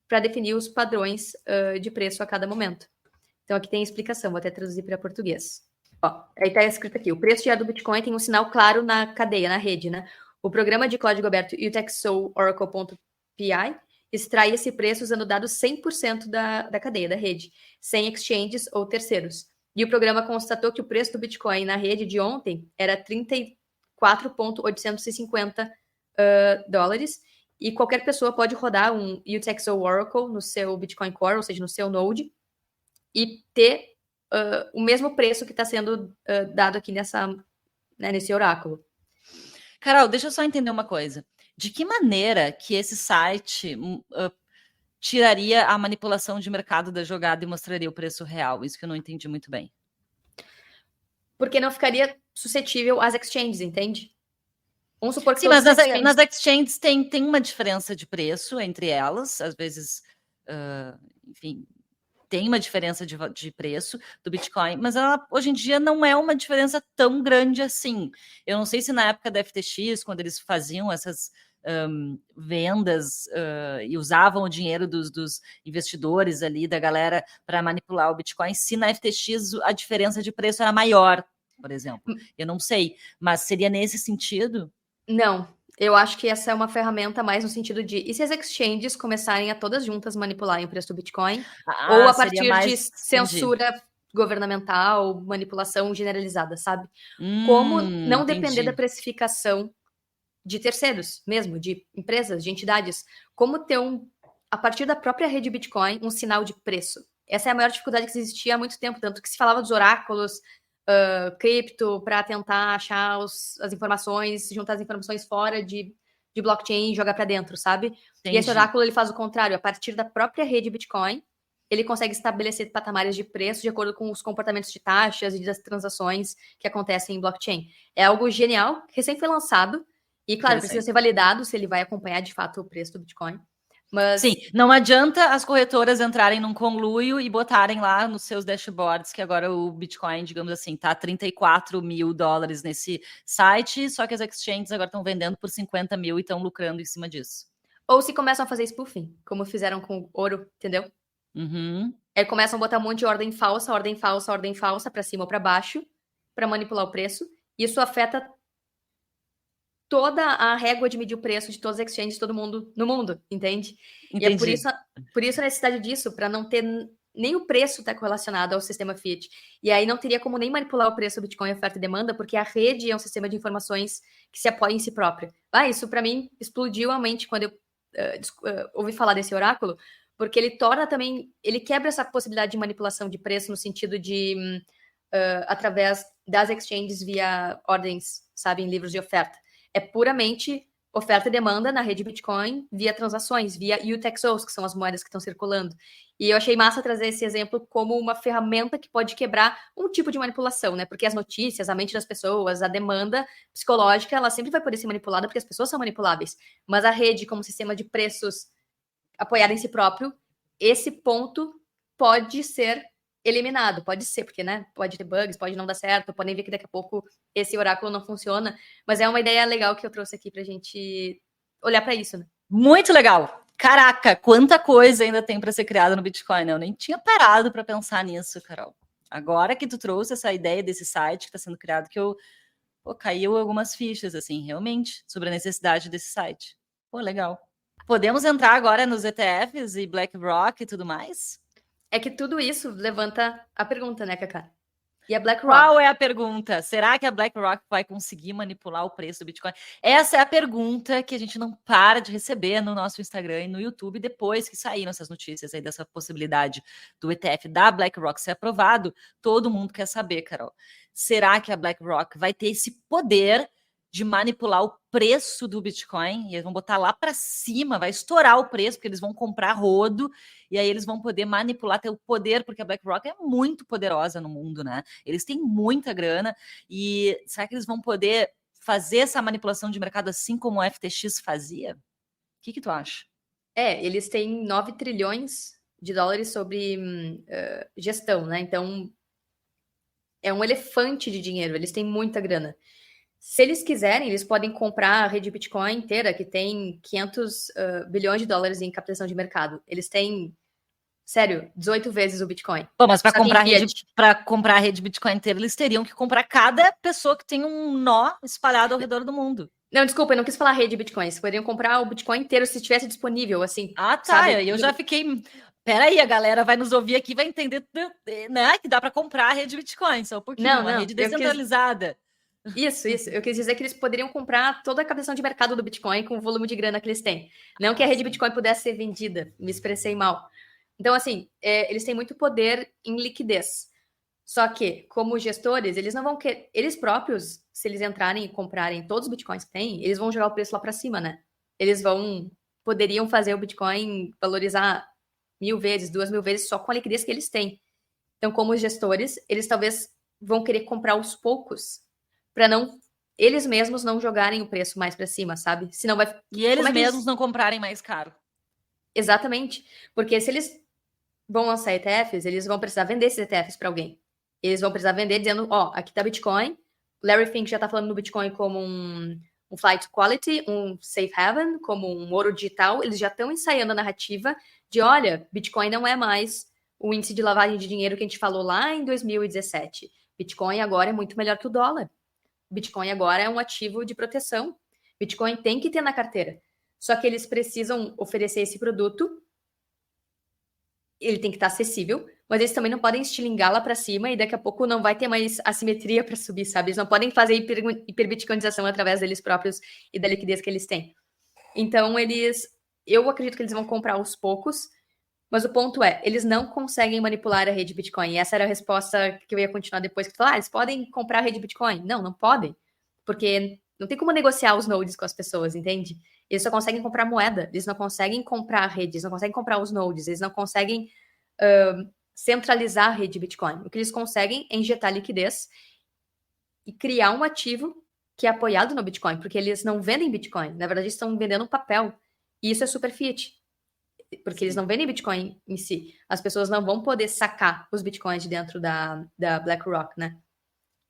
para definir os padrões de preço a cada momento. Então, aqui tem a explicação, vou até traduzir para português. Ó, aí está escrito aqui, o preço diário do Bitcoin tem um sinal claro na cadeia, na rede, né? O programa de código aberto utexo.oracle.pi extrai esse preço usando dados 100% da cadeia, da rede, sem exchanges ou terceiros. E o programa constatou que o preço do Bitcoin na rede de ontem era 34.850 dólares, e qualquer pessoa pode rodar um UTXO Oracle no seu Bitcoin Core, ou seja, no seu node, e ter o mesmo preço que está sendo dado aqui nesse oráculo. Carol, deixa eu só entender uma coisa. De que maneira que esse site tiraria a manipulação de mercado da jogada e mostraria o preço real? Isso que eu não entendi muito bem. Porque não ficaria suscetível às exchanges, entende? Vamos supor que sim, mas nas exchanges tem uma diferença de preço entre elas, às vezes, enfim, tem uma diferença de preço do Bitcoin, mas ela hoje em dia não é uma diferença tão grande assim. Eu não sei se na época da FTX, quando eles faziam essas vendas e usavam o dinheiro dos investidores ali, da galera, para manipular o Bitcoin, se na FTX a diferença de preço era maior, por exemplo. Eu não sei, mas seria nesse sentido? Não, eu acho que essa é uma ferramenta mais no sentido de... E se as exchanges começarem a todas juntas manipularem o preço do Bitcoin? Ou a partir de censura governamental, manipulação generalizada, sabe? Como não depender da precificação de terceiros mesmo, de empresas, de entidades. Como ter a partir da própria rede Bitcoin, um sinal de preço. Essa é a maior dificuldade que existia há muito tempo, tanto que se falava dos oráculos, cripto, para tentar achar as informações, juntar as informações fora de blockchain e jogar para dentro, sabe? Entendi. E esse oráculo ele faz o contrário, a partir da própria rede Bitcoin, ele consegue estabelecer patamares de preço de acordo com os comportamentos de taxas e das transações que acontecem em blockchain. É algo genial, recém foi lançado, e claro, precisa ser validado se ele vai acompanhar de fato o preço do Bitcoin. Mas... Sim, não adianta as corretoras entrarem num conluio e botarem lá nos seus dashboards que agora o Bitcoin, digamos assim, tá $34 mil nesse site, só que as exchanges agora estão vendendo por 50 mil e estão lucrando em cima disso. Ou se começam a fazer spoofing, como fizeram com o ouro, entendeu? Aí começam a botar um monte de ordem falsa para cima ou para baixo, para manipular o preço. Isso afeta toda a régua de medir o preço de todas as exchanges, todo mundo no mundo, entende? Entendi. E é por isso a necessidade disso, para não ter nem o preço tá correlacionado ao sistema Fiat. E aí não teria como nem manipular o preço do Bitcoin, oferta e demanda, porque a rede é um sistema de informações que se apoia em si próprio. Isso para mim explodiu a mente quando eu ouvi falar desse oráculo, porque ele torna também, ele quebra essa possibilidade de manipulação de preço no sentido de através das exchanges via ordens, sabe, em livros de oferta. É puramente oferta e demanda na rede Bitcoin via transações, via UTXOs, que são as moedas que estão circulando. E eu achei massa trazer esse exemplo como uma ferramenta que pode quebrar um tipo de manipulação, né? Porque as notícias, a mente das pessoas, a demanda psicológica, ela sempre vai poder ser manipulada porque as pessoas são manipuláveis. Mas a rede, como sistema de preços apoiada em si próprio, esse ponto pode ser eliminado. Pode ser, porque, né? Pode ter bugs, pode não dar certo, podem ver que daqui a pouco esse oráculo não funciona. Mas é uma ideia legal que eu trouxe aqui pra gente olhar para isso, né? Muito legal. Caraca, quanta coisa ainda tem para ser criada no Bitcoin, né? Eu nem tinha parado para pensar nisso, Carol. Agora que tu trouxe essa ideia desse site que está sendo criado, que caiu algumas fichas, assim, realmente, sobre a necessidade desse site. Pô, legal. Podemos entrar agora nos ETFs e BlackRock e tudo mais? É que tudo isso levanta a pergunta, né, Cacá? E a BlackRock? Qual é a pergunta? Será que a BlackRock vai conseguir manipular o preço do Bitcoin? Essa é a pergunta que a gente não para de receber no nosso Instagram e no YouTube depois que saíram essas notícias aí dessa possibilidade do ETF da BlackRock ser aprovado. Todo mundo quer saber, Carol. Será que a BlackRock vai ter esse poder de manipular o preço do Bitcoin? E eles vão botar lá para cima, vai estourar o preço, porque eles vão comprar rodo, e aí eles vão poder manipular, ter o poder, porque a BlackRock é muito poderosa no mundo, né? Eles têm muita grana, e será que eles vão poder fazer essa manipulação de mercado assim como o FTX fazia? O que tu acha? Eles têm 9 trilhões de dólares sobre gestão, né? Então, é um elefante de dinheiro, eles têm muita grana. Se eles quiserem, eles podem comprar a rede Bitcoin inteira, que tem 500 bilhões de dólares em captação de mercado. Eles têm, sério, 18 vezes o Bitcoin. Bom, mas para Só que em comprar a rede Bitcoin inteira, eles teriam que comprar cada pessoa que tem um nó espalhado ao redor do mundo. Não, desculpa, eu não quis falar rede Bitcoin. Eles poderiam comprar o Bitcoin inteiro se estivesse disponível, assim. Ah, tá. Sabe? Eu já fiquei. Peraí, a galera vai nos ouvir aqui e vai entender, né, que dá para comprar a rede Bitcoin, só um pouquinho, Não, uma não, rede descentralizada. Isso. Eu quis dizer que eles poderiam comprar toda a captação de mercado do Bitcoin com o volume de grana que eles têm. Não que a rede Bitcoin pudesse ser vendida. Me expressei mal. Então, assim, eles têm muito poder em liquidez. Só que, como gestores, eles não vão querer. Eles próprios, se eles entrarem e comprarem todos os Bitcoins que têm, eles vão jogar o preço lá para cima, né? Eles poderiam fazer o Bitcoin valorizar 1000 vezes, 2000 vezes só com a liquidez que eles têm. Então, como gestores, eles talvez vão querer comprar aos poucos para não eles mesmos não jogarem o preço mais para cima, sabe? Senão vai. E eles mesmos não comprarem mais caro. Exatamente. Porque se eles vão lançar ETFs, eles vão precisar vender esses ETFs para alguém. Eles vão precisar vender dizendo, aqui tá Bitcoin. Larry Fink já tá falando no Bitcoin como um flight quality, um safe haven, como um ouro digital. Eles já estão ensaiando a narrativa de, olha, Bitcoin não é mais o índice de lavagem de dinheiro que a gente falou lá em 2017. Bitcoin agora é muito melhor que o dólar. Bitcoin agora é um ativo de proteção. Bitcoin tem que ter na carteira. Só que eles precisam oferecer esse produto. Ele tem que estar acessível, mas eles também não podem estilingar lá para cima e daqui a pouco não vai ter mais assimetria para subir, sabe? Eles não podem fazer hiperbitcoinização através deles próprios e da liquidez que eles têm. Então, eu acredito que eles vão comprar aos poucos, mas o ponto é, eles não conseguem manipular a rede Bitcoin. E essa era a resposta que eu ia continuar depois, que tu falou, eles podem comprar a rede Bitcoin? Não podem, porque não tem como negociar os nodes com as pessoas, entende? Eles só conseguem comprar moeda, eles não conseguem comprar a rede, eles não conseguem comprar os nodes, eles não conseguem centralizar a rede Bitcoin. O que eles conseguem é injetar liquidez e criar um ativo que é apoiado no Bitcoin, porque eles não vendem Bitcoin, na verdade estão vendendo papel. E isso é super fiat, porque eles não vendem Bitcoin em si. As pessoas não vão poder sacar os Bitcoins de dentro da BlackRock, né?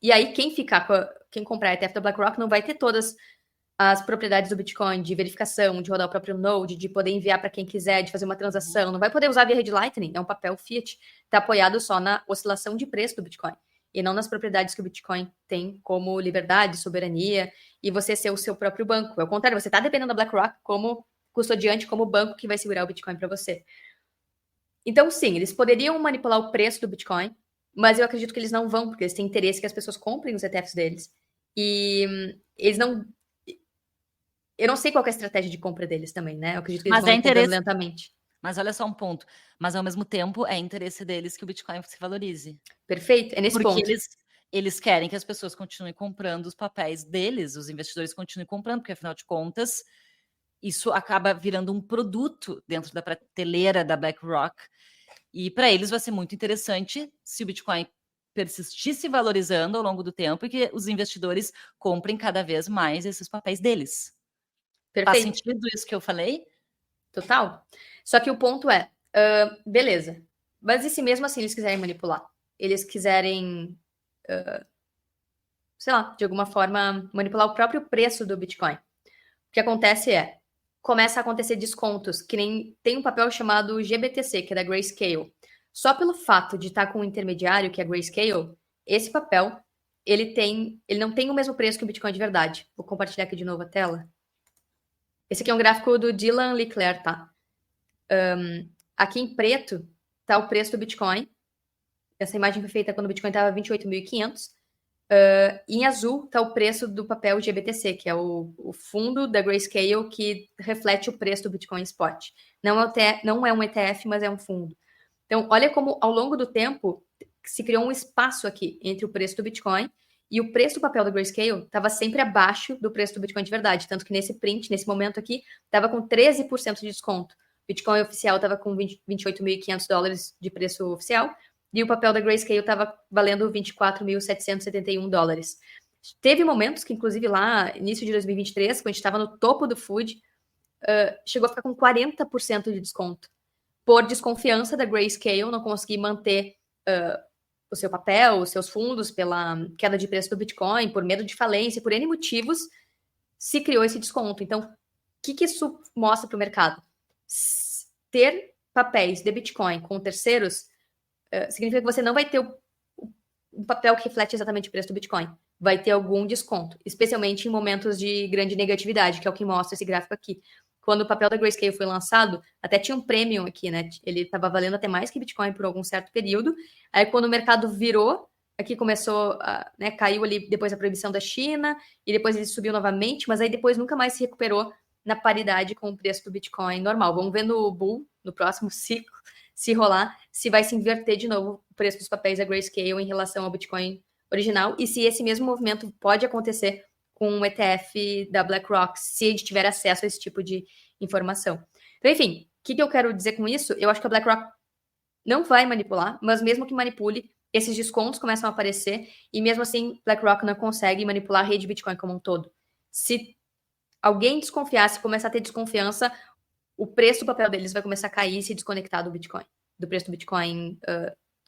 E aí, quem comprar a ETF da BlackRock não vai ter todas as propriedades do Bitcoin, de verificação, de rodar o próprio node, de poder enviar para quem quiser, de fazer uma transação. Não vai poder usar via rede Lightning, é um papel fiat. Está apoiado só na oscilação de preço do Bitcoin e não nas propriedades que o Bitcoin tem, como liberdade, soberania e você ser o seu próprio banco. É o contrário, você está dependendo da BlackRock como custodiante, como banco que vai segurar o Bitcoin para você. Então, sim, eles poderiam manipular o preço do Bitcoin, mas eu acredito que eles não vão, porque eles têm interesse que as pessoas comprem os ETFs deles. E eles não... Eu não sei qual é a estratégia de compra deles também, né? Eu acredito que eles vão comprando lentamente. Mas olha só um ponto. Mas, ao mesmo tempo, é interesse deles que o Bitcoin se valorize. Perfeito, é nesse ponto. eles querem que as pessoas continuem comprando os papéis deles, os investidores continuem comprando, porque afinal de contas, isso acaba virando um produto dentro da prateleira da BlackRock. E para eles vai ser muito interessante se o Bitcoin persistir se valorizando ao longo do tempo e que os investidores comprem cada vez mais esses papéis deles. Faz Perfeito. sentido isso que eu falei? Total. Só que o ponto é, beleza. Mas e se mesmo assim eles quiserem manipular? Eles quiserem, sei lá, de alguma forma manipular o próprio preço do Bitcoin. O que acontece é, começa a acontecer descontos, que nem tem um papel chamado GBTC, que é da Grayscale. Só pelo fato de estar com um intermediário, que é a Grayscale, esse papel, ele não tem o mesmo preço que o Bitcoin de verdade. Vou compartilhar aqui de novo a tela. Esse aqui é um gráfico do Dylan Leclerc, tá? Aqui em preto tá o preço do Bitcoin. Essa imagem foi feita quando o Bitcoin estava 28.500. Em azul tá o preço do papel GBTC, que é o fundo da Grayscale que reflete o preço do Bitcoin Spot. Não é um ETF, mas é um fundo. Então, olha como ao longo do tempo se criou um espaço aqui entre o preço do Bitcoin e o preço do papel da Grayscale estava sempre abaixo do preço do Bitcoin de verdade. Tanto que nesse print, nesse momento aqui, estava com 13% de desconto. O Bitcoin oficial estava com $28.500 de preço oficial e o papel da Grayscale estava valendo $24.771. Teve momentos que, inclusive lá, início de 2023, quando a gente estava no topo do food, chegou a ficar com 40% de desconto. Por desconfiança da Grayscale, não conseguir manter o seu papel, os seus fundos pela queda de preço do Bitcoin, por medo de falência, por N motivos, se criou esse desconto. Então, o que isso mostra para o mercado? Ter papéis de Bitcoin com terceiros significa que você não vai ter um papel que reflete exatamente o preço do Bitcoin. Vai ter algum desconto, especialmente em momentos de grande negatividade, que é o que mostra esse gráfico aqui. Quando o papel da Grayscale foi lançado, até tinha um premium aqui, né? Ele estava valendo até mais que Bitcoin por algum certo período. Aí, quando o mercado virou, aqui começou, caiu ali depois da proibição da China, e depois ele subiu novamente, mas aí depois nunca mais se recuperou na paridade com o preço do Bitcoin normal. Vamos ver no bull, no próximo ciclo, se rolar, se vai se inverter de novo o preço dos papéis da Grayscale em relação ao Bitcoin original, e se esse mesmo movimento pode acontecer com um ETF da BlackRock, se a gente tiver acesso a esse tipo de informação. Então, enfim, o que eu quero dizer com isso? Eu acho que a BlackRock não vai manipular, mas mesmo que manipule, esses descontos começam a aparecer, e mesmo assim, BlackRock não consegue manipular a rede Bitcoin como um todo. Se alguém desconfiar, se começar a ter desconfiança, o preço do papel deles vai começar a cair e se desconectar do Bitcoin, do preço do Bitcoin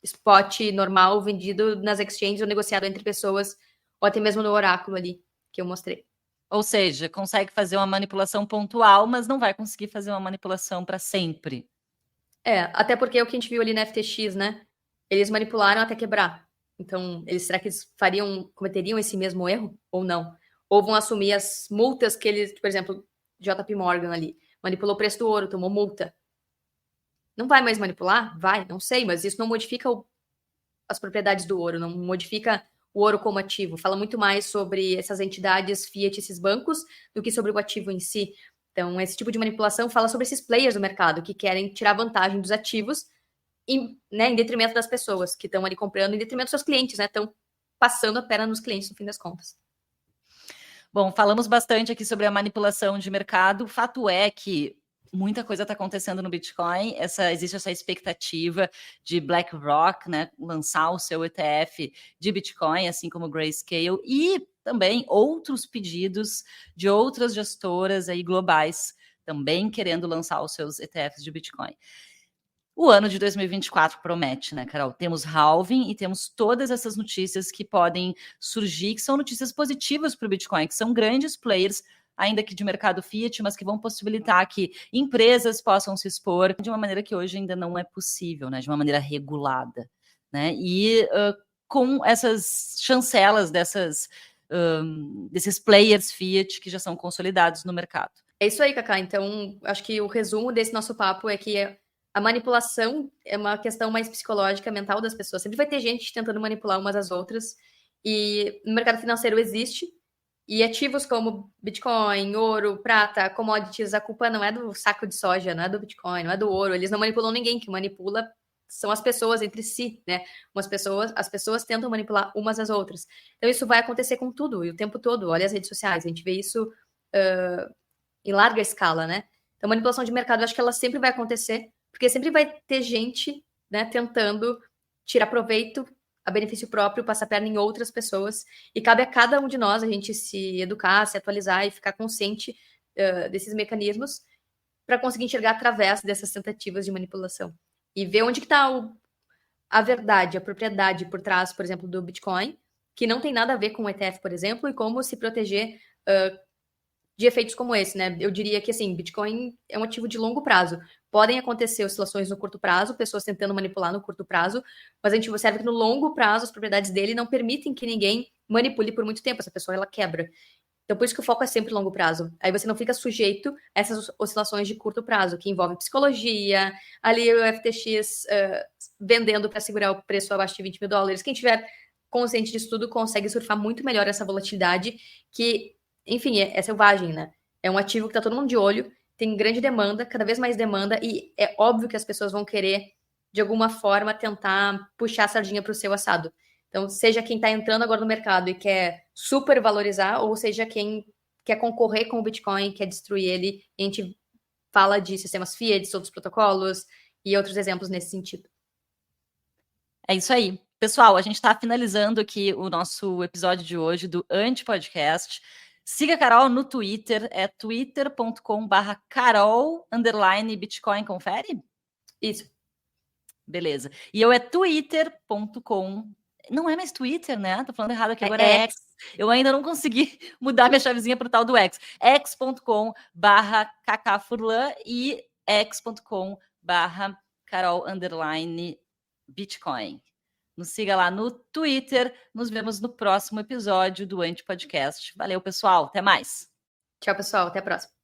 spot normal, vendido nas exchanges ou negociado entre pessoas, ou até mesmo no oráculo ali, que eu mostrei. Ou seja, consegue fazer uma manipulação pontual, mas não vai conseguir fazer uma manipulação para sempre. Até porque é o que a gente viu ali na FTX, né? Eles manipularam até quebrar. Então, será que eles cometeriam esse mesmo erro ou não? Ou vão assumir as multas que eles, por exemplo, JP Morgan ali, manipulou o preço do ouro, tomou multa. Não vai mais manipular? Vai, não sei, mas isso não modifica as propriedades do ouro, não modifica o ouro como ativo. Fala muito mais sobre essas entidades fiat, esses bancos, do que sobre o ativo em si. Então, esse tipo de manipulação fala sobre esses players do mercado que querem tirar vantagem dos ativos em detrimento das pessoas que estão ali comprando, em detrimento dos seus clientes, né? Estão passando a perna nos clientes, no fim das contas. Bom, falamos bastante aqui sobre a manipulação de mercado. O fato é que muita coisa está acontecendo no Bitcoin. Existe essa expectativa de BlackRock, né, lançar o seu ETF de Bitcoin, assim como Grayscale, e também outros pedidos de outras gestoras aí globais também querendo lançar os seus ETFs de Bitcoin. O ano de 2024 promete, né, Carol? Temos halving e temos todas essas notícias que podem surgir, que são notícias positivas para o Bitcoin, que são grandes players, ainda que de mercado fiat, mas que vão possibilitar que empresas possam se expor de uma maneira que hoje ainda não é possível, né? De uma maneira regulada, né? E com essas chancelas desses players fiat que já são consolidados no mercado. É isso aí, Cacá. Então, acho que o resumo desse nosso papo é que a manipulação é uma questão mais psicológica, mental das pessoas. Sempre vai ter gente tentando manipular umas às outras. E no mercado financeiro existe. E ativos como Bitcoin, ouro, prata, commodities, a culpa não é do saco de soja, não é do Bitcoin, não é do ouro. Eles não manipulam ninguém. Que manipula são as pessoas entre si, né? As pessoas tentam manipular umas às outras. Então, isso vai acontecer com tudo, e o tempo todo. Olha as redes sociais, a gente vê isso em larga escala, né? Então, manipulação de mercado, eu acho que ela sempre vai acontecer, porque sempre vai ter gente, né, tentando tirar proveito a benefício próprio, passar a perna em outras pessoas, e cabe a cada um de nós a gente se educar, se atualizar e ficar consciente desses mecanismos para conseguir enxergar através dessas tentativas de manipulação. E ver onde que está a verdade, a propriedade por trás, por exemplo, do Bitcoin, que não tem nada a ver com o ETF, por exemplo, e como se proteger de efeitos como esse, né? Eu diria que, assim, Bitcoin é um ativo de longo prazo. Podem acontecer oscilações no curto prazo, pessoas tentando manipular no curto prazo, mas a gente observa que no longo prazo as propriedades dele não permitem que ninguém manipule por muito tempo. Essa pessoa, ela quebra. Então, por isso que o foco é sempre longo prazo. Aí você não fica sujeito a essas oscilações de curto prazo, que envolvem psicologia, ali o FTX vendendo para segurar o preço abaixo de $20 mil. Quem tiver consciente disso tudo consegue surfar muito melhor essa volatilidade, que, enfim, é selvagem, né? É um ativo que está todo mundo de olho, tem grande demanda, cada vez mais demanda, e é óbvio que as pessoas vão querer, de alguma forma, tentar puxar a sardinha para o seu assado. Então, seja quem está entrando agora no mercado e quer super valorizar, ou seja quem quer concorrer com o Bitcoin, quer destruir ele. A gente fala de sistemas fiat, outros protocolos e outros exemplos nesse sentido. É isso aí. Pessoal, a gente está finalizando aqui o nosso episódio de hoje do Anti-Podcast. Siga a Carol no Twitter, é twitter.com/Carol_Bitcoin, confere? Isso. Beleza. E eu é twitter.com. Não é mais Twitter, né? Tô falando errado aqui, agora é X. Eu ainda não consegui mudar minha chavezinha pro tal do X. x.com/kkfurlan e x.com/Carol_Bitcoin. Nos siga lá no Twitter. Nos vemos no próximo episódio do Anti Podcast. Valeu, pessoal. Até mais. Tchau, pessoal. Até a próxima.